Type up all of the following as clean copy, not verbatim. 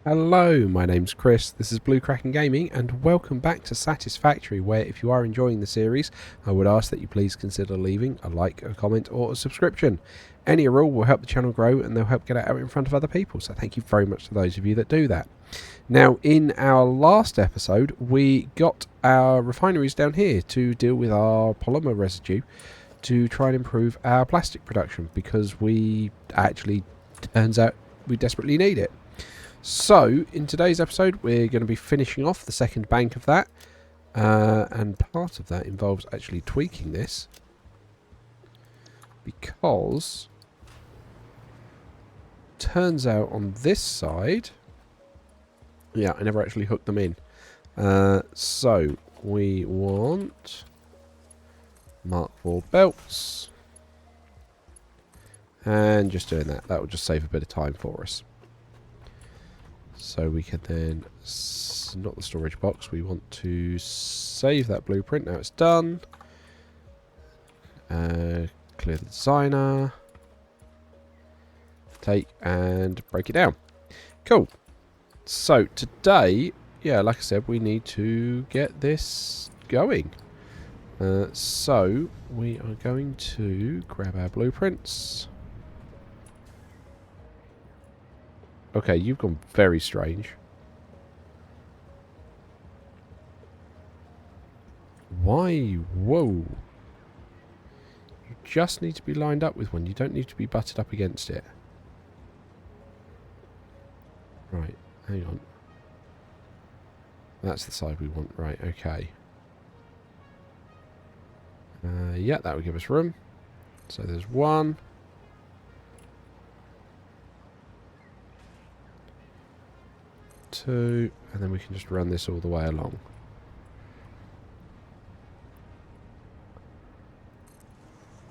Hello, my name's Chris, this is Blue Kraken Gaming, and welcome back to Satisfactory, where if you are enjoying the series, I would ask that you please consider leaving a like, a comment or a subscription. Any or all will help the channel grow and they'll help get it out in front of other people, so thank you very much to those of you that do that. Now, in our last episode, we got our refineries down here to deal with our polymer residue to try and improve our plastic production, because we actually, turns out, we desperately need it. So, in today's episode, we're going to be finishing off the second bank of that. And part of that involves actually tweaking this. Because, turns out on this side... Yeah, I never actually hooked them in. So, we want... Mark IV belts. And just doing that. That will just save a bit of time for us. So we can then, not the storage box, we want to save that blueprint. Now it's done. Clear the designer. Take and break it down. Cool. So today, yeah, like I said, we need to get this going. So we are going to grab our blueprints. Okay, you've gone very strange. Why? Whoa. You just need to be lined up with one. You don't need to be butted up against it. Right, hang on. That's the side we want. Right, okay. Yeah, that would give us room. So there's one. Two, and then we can just run this all the way along.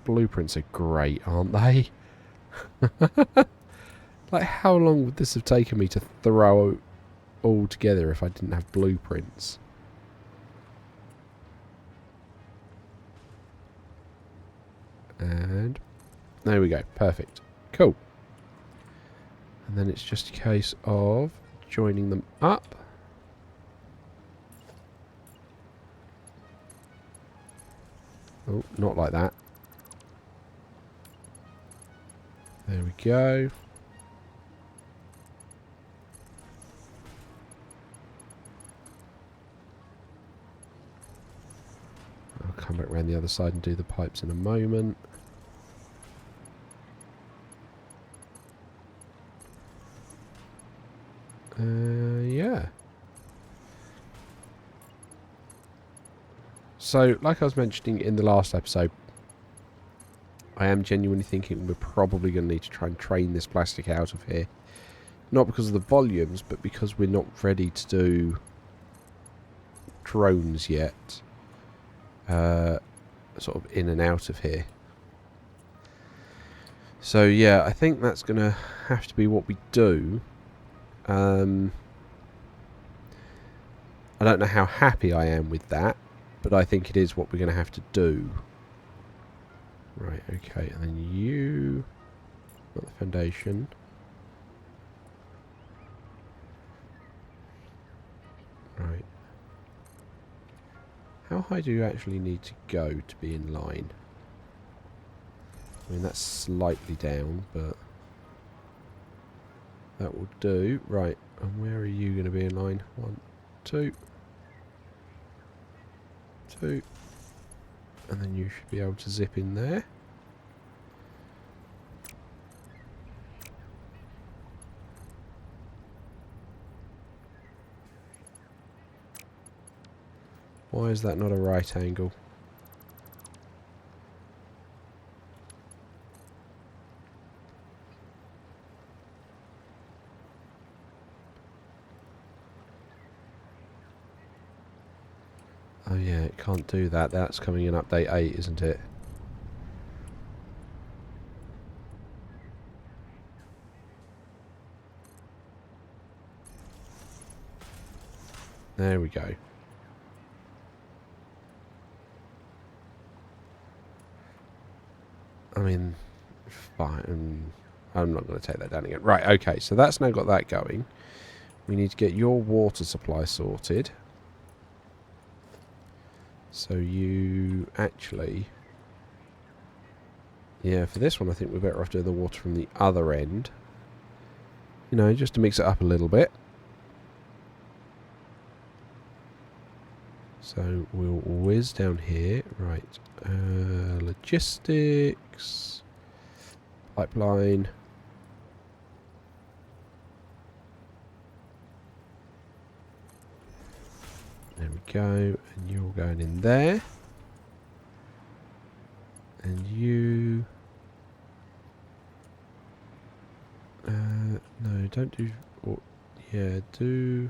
Blueprints are great, aren't they? Like, how long would this have taken me to throw all together if I didn't have blueprints? And there we go. Perfect. Cool. And then it's just a case of joining them up. Oh, not like that. There we go. I'll come back around the other side and do the pipes in a moment. Yeah. So, like I was mentioning in the last episode, I am genuinely thinking we're probably going to need to try and train this plastic out of here. Not because of the volumes, but because we're not ready to do drones yet. Sort of in and out of here. So, yeah, I think that's going to have to be what we do. I don't know how happy I am with that, but I think it is what we're going to have to do. Right, okay, and then you... Not the foundation. Right. How high do you actually need to go to be in line? I mean, that's slightly down, but... That will do. Right, and where are you going to be in line? 1, 2... 2, and then you should be able to zip in there. Why is that not a right angle? Oh yeah, it can't do that. That's coming in update 8, isn't it? There we go. I mean, fine. I'm not going to take that down again. Right, okay, so that's now got that going. we need to get your water supply sorted. So you actually... Yeah, for this one I think we're better off doing the water from the other end. You know, just to mix it up a little bit. So we'll whiz down here. Right. Logistics. Pipeline. There we go. And you're going in there. And you... no, don't do... Or, yeah, do...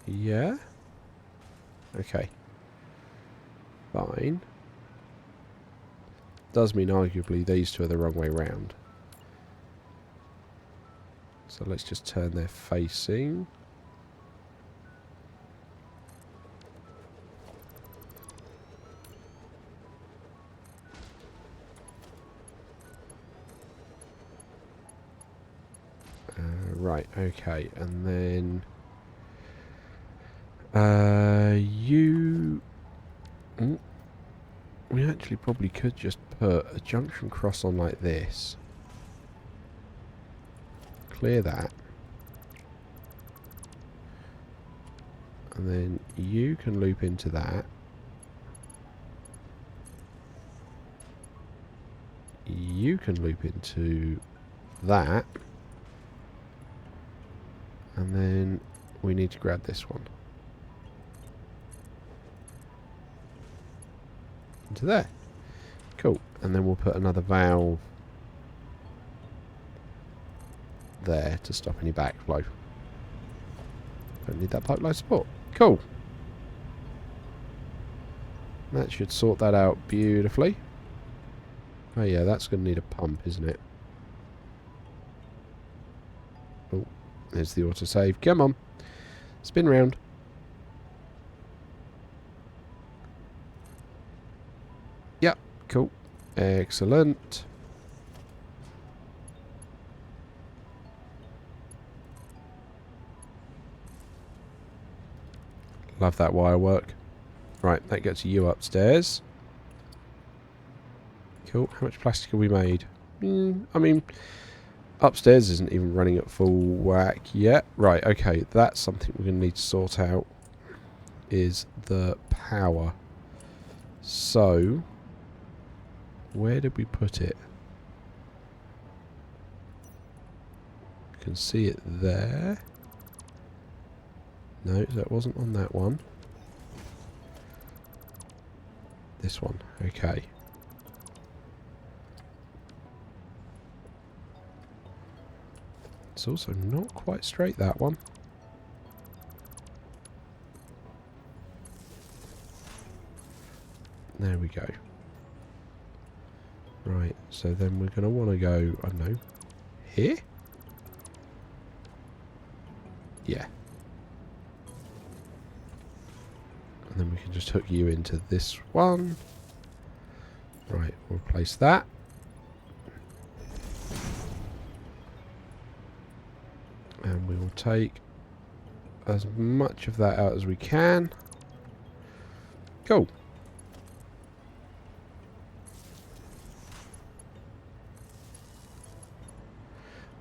yeah. Okay. Fine. Does mean arguably these two are the wrong way round. So let's just turn their facing. Right, okay, and then you... we actually probably could just put a junction cross on like this. Clear that. And then you can loop into that. You can loop into that. And then we need to grab this one. Into there. Cool. And then we'll put another valve there to stop any backflow. Don't need that pipeline support. Cool. That should sort that out beautifully. Oh yeah, that's going to need a pump, isn't it? Oh, there's the autosave. Come on. Spin round. Yep, cool. Excellent. Love that wire work. Right, that gets you upstairs. Cool. How much plastic have we made? I mean, upstairs isn't even running at full whack yet. Right, okay. That's something we're going to need to sort out. Is the power. So, where did we put it? You can see it there. No, that wasn't on that one. This one, okay. It's also not quite straight, that one. There we go. Right, so then we're going to want to go, I don't know, here? Yeah. And then we can just hook you into this one. Right, we'll place that. And we will take as much of that out as we can. Cool.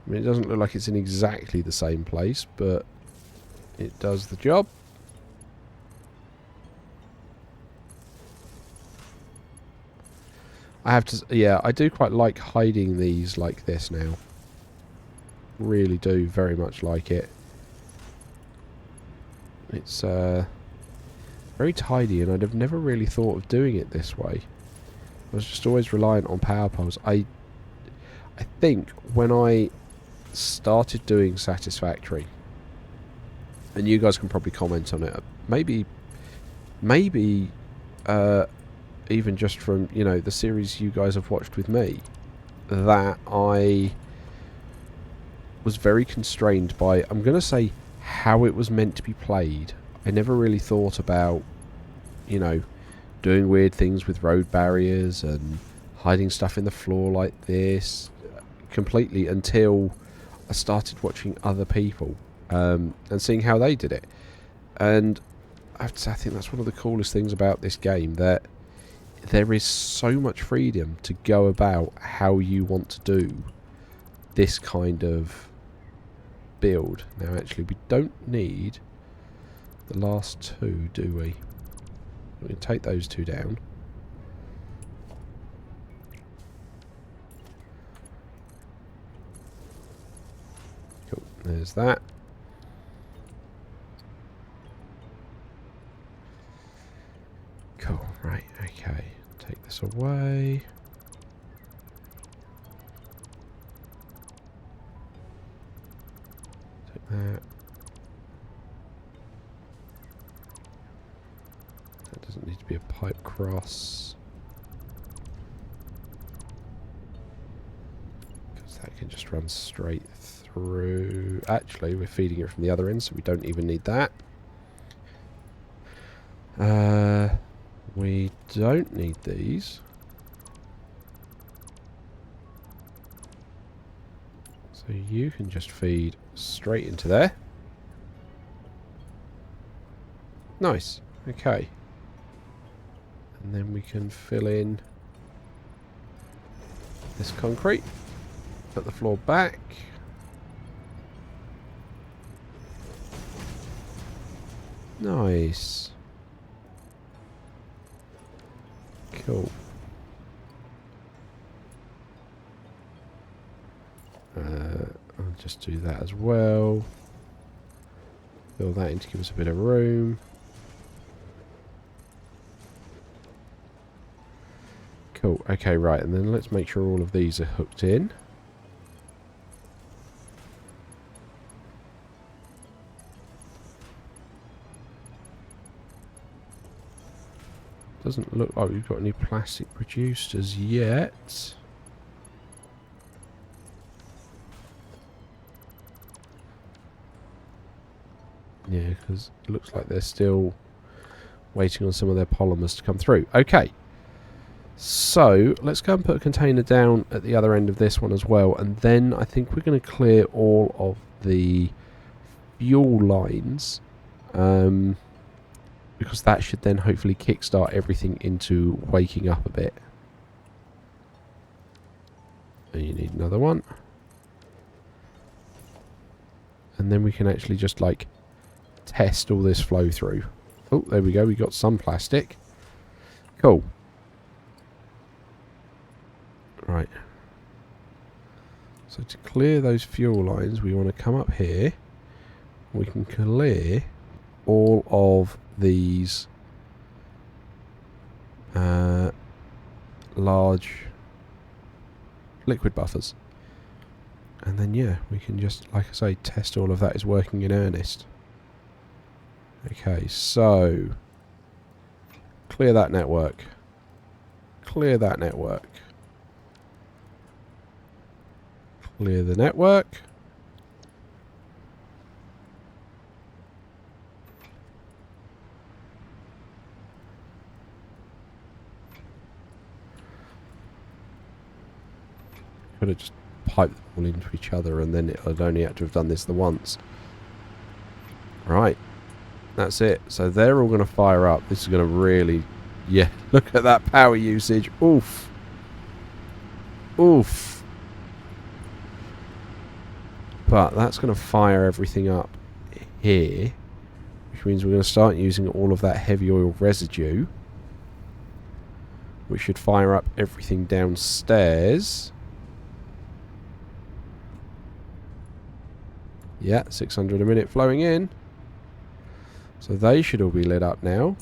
I mean, it doesn't look like it's in exactly the same place, but it does the job. I have to, yeah, I do quite like hiding these like this now. Really do very much like it. It's very tidy, and I'd have never really thought of doing it this way. I was just always reliant on power poles. I think when I started doing Satisfactory, and you guys can probably comment on it, maybe even just from, you know, the series you guys have watched with me, that I was very constrained by, I'm going to say, how it was meant to be played. I never really thought about, you know, doing weird things with road barriers and hiding stuff in the floor like this completely until I started watching other people and seeing how they did it. And I have to say, I think that's one of the coolest things about this game, that there is so much freedom to go about how you want to do this kind of build. Now actually we don't need the last two, do we? We can take those two down. Cool, there's that. Cool, right, okay. Take this away. Take that. That doesn't need to be a pipe cross, because that can just run straight through. Actually, we're feeding it from the other end, so we don't even need that. We don't need these. So you can just feed straight into there. Nice. Okay. And then we can fill in this concrete. Put the floor back. Nice. Cool. I'll just do that as well. Fill that in to give us a bit of room. Cool. Okay, right, and then let's make sure all of these are hooked in. Doesn't look like we've got any plastic produced as yet. Yeah, because it looks like they're still waiting on some of their polymers to come through. Okay. So, let's go and put a container down at the other end of this one as well. And then I think we're going to clear all of the fuel lines. Because that should then hopefully kickstart everything into waking up a bit. And you need another one. And then we can actually just like test all this flow through. Oh, there we go. We got some plastic. Cool. Right. So to clear those fuel lines, we want to come up here. We can clear all of these large liquid buffers. And then, yeah, we can just, like I say, test all of that is working in earnest. Okay, so clear that network. Clear that network. Clear the network. Could have just piped them all into each other and then I'd only had to have done this the once. Right. That's it. So they're all going to fire up. This is going to really... Yeah, look at that power usage. Oof. Oof. But that's going to fire everything up here. Which means we're going to start using all of that heavy oil residue. Which should fire up everything downstairs. Yeah, 600 a minute flowing in. So they should all be lit up now.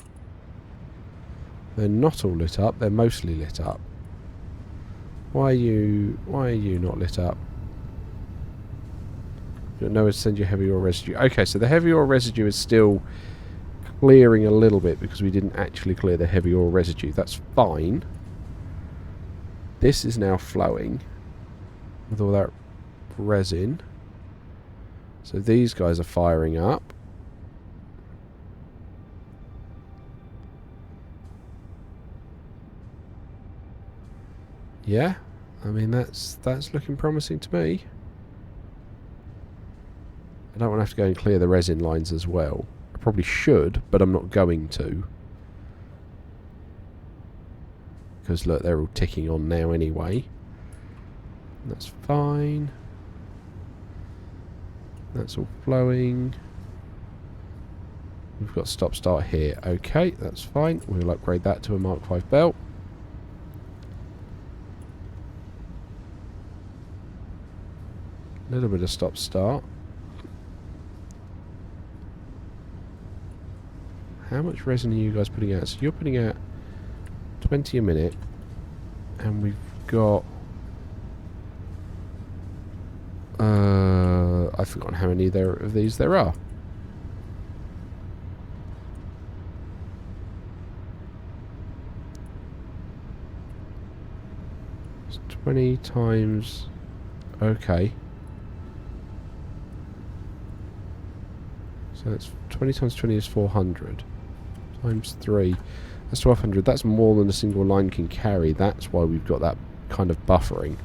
They're not all lit up, they're mostly lit up. Why are you not lit up? You know, send you heavy oil residue. Okay, so the heavy oil residue is still clearing a little bit because we didn't actually clear the heavy oil residue. That's fine. This is now flowing with all that resin. So these guys are firing up. Yeah, I mean that's looking promising to me. I don't want to have to go and clear the resin lines as well. I probably should, but I'm not going to. Because look, they're all ticking on now anyway. That's fine. That's all flowing. We've got stop start here. Okay, that's fine. We'll upgrade that to a Mark 5 belt. A little bit of stop start. How much resin are you guys putting out? So you're putting out 20 a minute, and we've got I've forgotten how many of these there are. It's 20 times. Okay. So that's 20 times 20 is 400. Times 3. That's 1200. That's more than a single line can carry. That's why we've got that kind of buffering.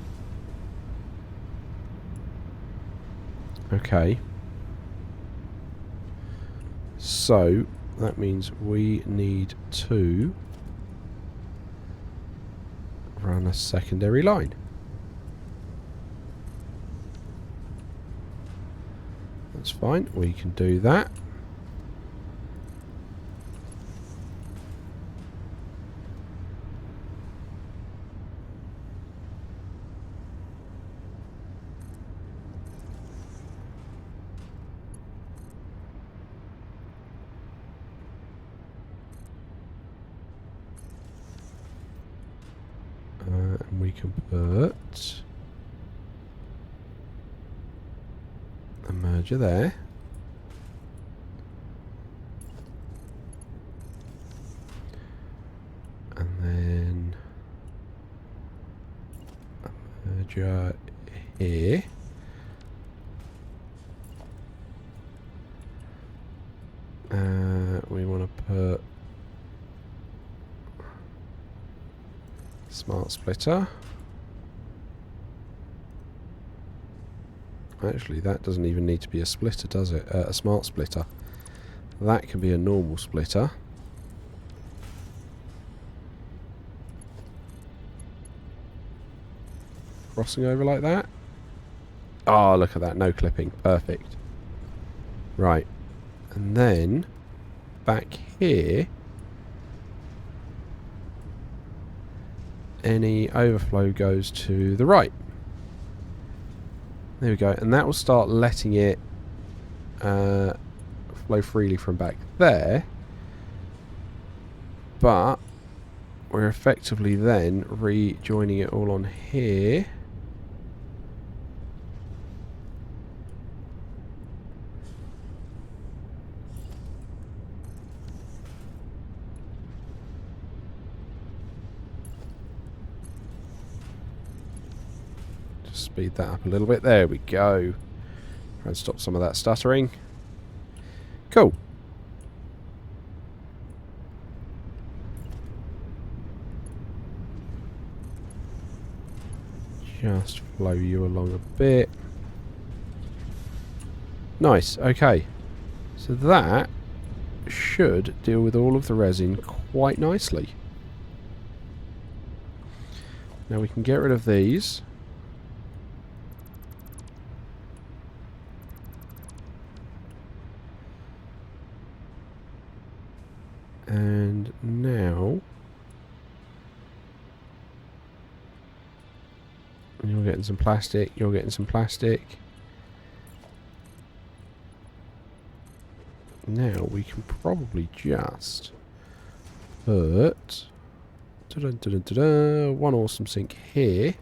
Okay. So that means we need to run a secondary line. That's fine. We can do that. And we can put a merger there. And then a merger here. We want to put smart splitter. Actually, that doesn't even need to be a splitter, does it? A smart splitter. That can be a normal splitter. Crossing over like that. Oh, look at that. No clipping. Perfect. Right. And then back here, any overflow goes to the right. There we go. And that will start letting it flow freely from back there. But we're effectively then rejoining it all on here. Just speed that up a little bit. There we go. Try and stop some of that stuttering. Cool. Just flow you along a bit. Nice, okay. So that should deal with all of the resin quite nicely. Now we can get rid of these. And now you're getting some plastic, you're getting some plastic. Now we can probably just put one awesome sink here.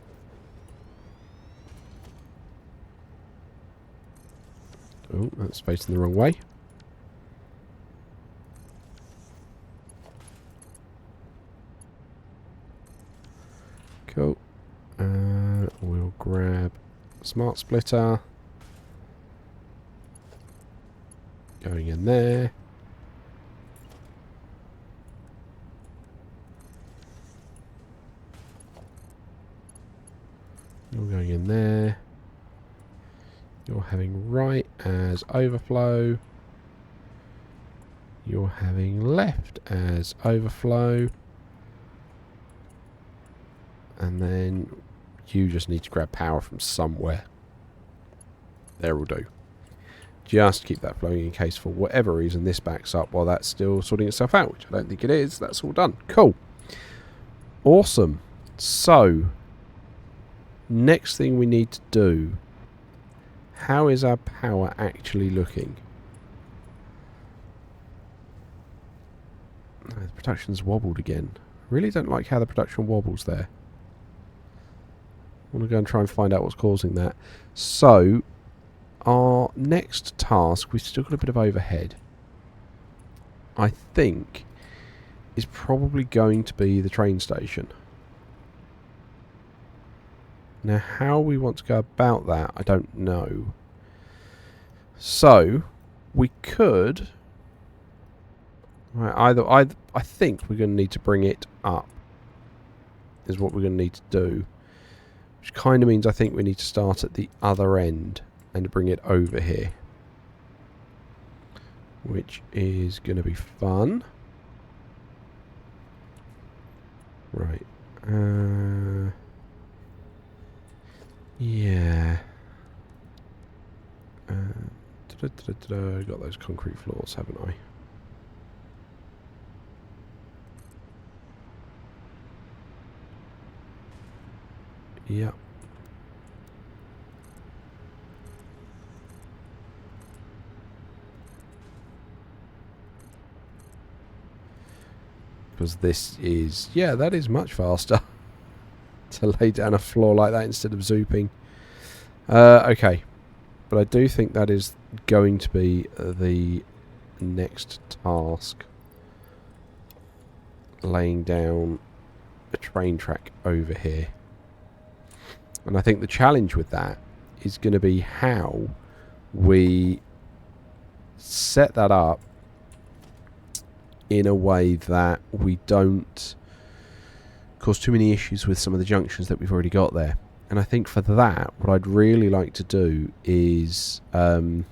Oh, that's facing the wrong way. Cool. We'll grab smart splitter. Going in there. You're going in there. You're having right as overflow. You're having left as overflow. And then you just need to grab power from somewhere. There will do. Just keep that flowing in case for whatever reason this backs up while that's still sorting itself out, which I don't think it is. That's all done. Cool. Awesome. So, next thing we need to do, how is our power actually looking? Oh, the production's wobbled again. I really don't like how the production wobbles there. I want to go and try and find out what's causing that. So, our next task, we've still got a bit of overhead. I think is probably going to be the train station. Now, how we want to go about that, I don't know. So, we could... Right, I think we're going to need to bring it up. Is what we're going to need to do. Which kind of means I think we need to start at the other end and bring it over here. Which is going to be fun. Right. Yeah. Got those concrete floors, haven't I? Yep. Because this is... Yeah, that is much faster. To lay down a floor like that instead of zooping. Okay. But I do think that is going to be the next task. Laying down a train track over here. And I think the challenge with that is going to be how we set that up in a way that we don't cause too many issues with some of the junctions that we've already got there. And I think for that, what I'd really like to do is... where'd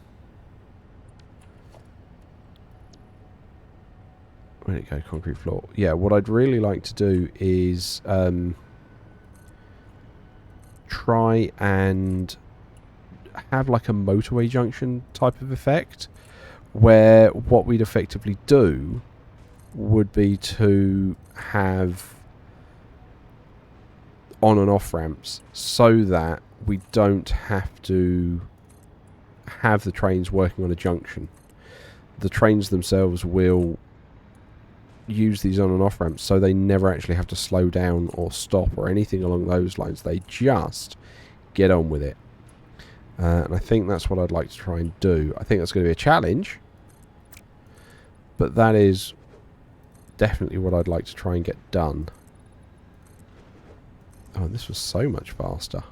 it go? Concrete floor. Yeah, what I'd really like to do is... try and have like a motorway junction type of effect where what we'd effectively do would be to have on and off ramps so that we don't have to have the trains working on a junction. The trains themselves will use these on and off ramps so they never actually have to slow down or stop or anything along those lines. They just get on with it. And I think that's what I'd like to try and do. I think that's going to be a challenge, but that is definitely what I'd like to try and get done. Oh, this was so much faster.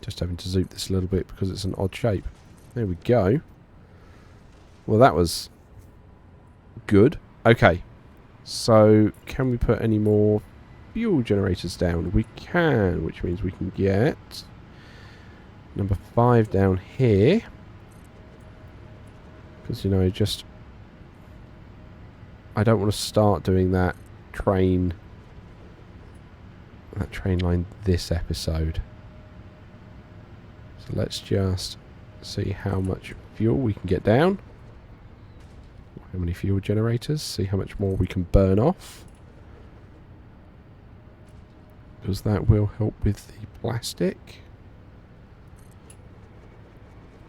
Just having to zoop this a little bit because it's an odd shape. There we go. Well, that was good. Okay. So, can we put any more fuel generators down? We can, which means we can get number 5 down here. Because, you know, just... I don't want to start doing that train line this episode. So let's just see how much fuel we can get down. How many fuel generators? See how much more we can burn off. Because that will help with the plastic.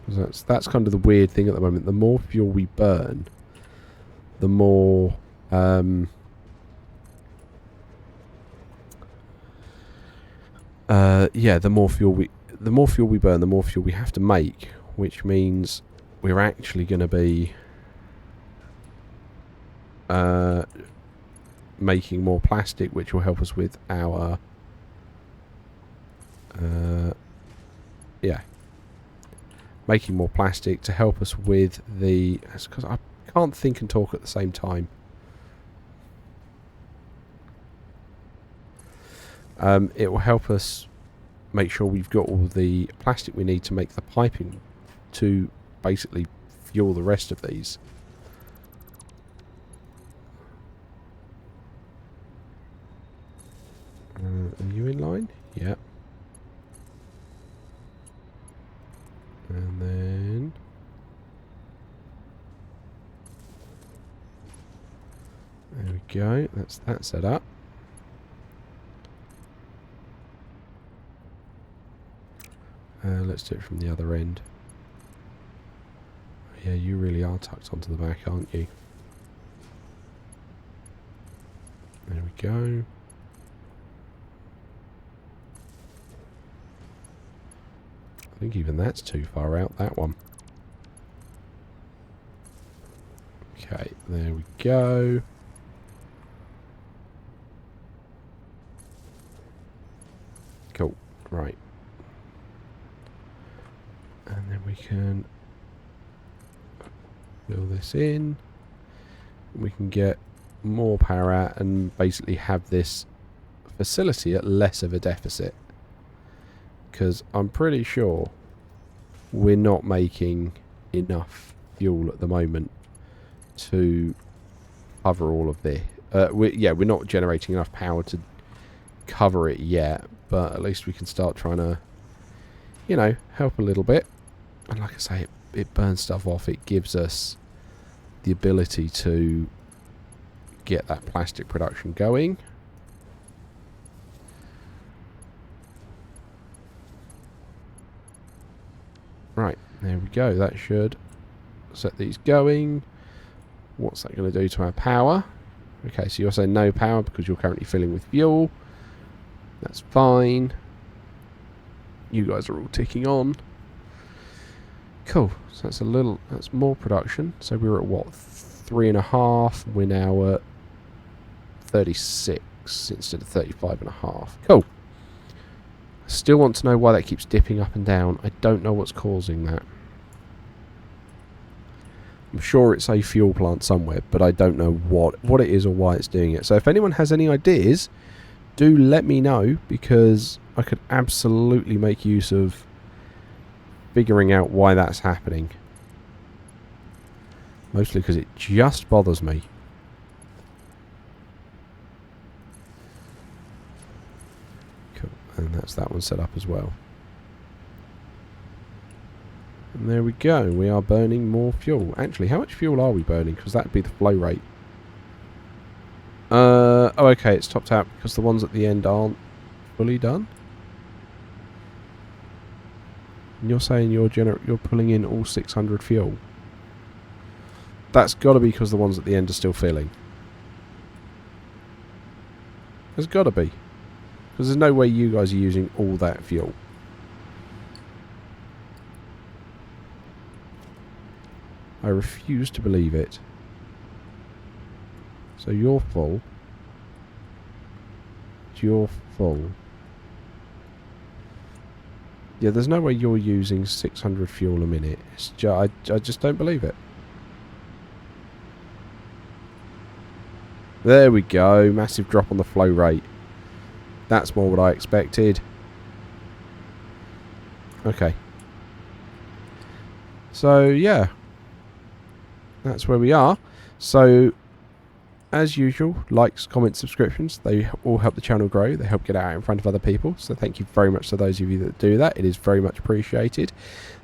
That's kind of the weird thing at the moment. The more fuel we burn, the more the more fuel we burn, the more fuel we have to make, which means we're actually going to be making more plastic, which will help us with our making more plastic to help us with the... because I can't think and talk at the same time. It will help us make sure we've got all the plastic we need to make the piping to basically fuel the rest of these. Are you in line? Yeah. And then there we go. That's that set up. Let's do it from the other end. Yeah, you really are tucked onto the back, aren't you? There we go. I think even that's too far out, that one. Okay, there we go. Cool, right. And then we can fill this in. We can get more power out and basically have this facility at less of a deficit. Because I'm pretty sure we're not making enough fuel at the moment to cover all of this. We're not generating enough power to cover it yet, but at least we can start trying to, you know, help a little bit. And like I say, it burns stuff off. It gives us the ability to get that plastic production going. Right, there we go. That should set these going. What's that going to do to our power? Okay, so you're saying no power because you're currently filling with fuel. That's fine. You guys are all ticking on. Cool. So that's more production. So we were at what, 3.5. We're now at 36 instead of 35.5. Cool. Still want to know why that keeps dipping up and down. I don't know what's causing that. I'm sure it's a fuel plant somewhere, but I don't know what it is or why it's doing it. So if anyone has any ideas, do let me know, because I could absolutely make use of figuring out why that's happening. Mostly because it just bothers me. Cool. And that's that one set up as well. And there we go. We are burning more fuel. Actually, how much fuel are we burning? Because that would be the flow rate. Oh, okay. It's topped out because the ones at the end aren't fully done. And you're saying you're pulling in all 600 fuel. That's got to be because the ones at the end are still filling. There's got to be. Because there's no way you guys are using all that fuel. I refuse to believe it. So you're full. You're full. Yeah, there's no way you're using 600 fuel a minute. It's I just don't believe it. There we go. Massive drop on the flow rate. That's more what I expected. Okay. So, yeah. That's where we are. So, as usual, likes, comments, subscriptions, they all help the channel grow. They help get it out in front of other people. So thank you very much to those of you that do that. It is very much appreciated.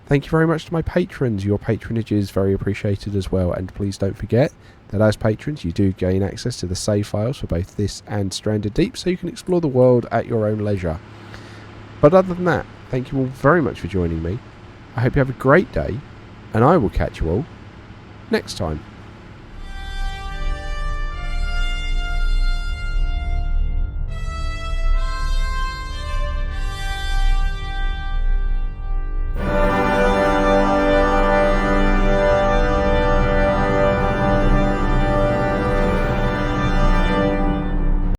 Thank you very much to my patrons. Your patronage is very appreciated as well. And please don't forget that as patrons, you do gain access to the save files for both this and Stranded Deep, so you can explore the world at your own leisure. But other than that, thank you all very much for joining me. I hope you have a great day, and I will catch you all next time.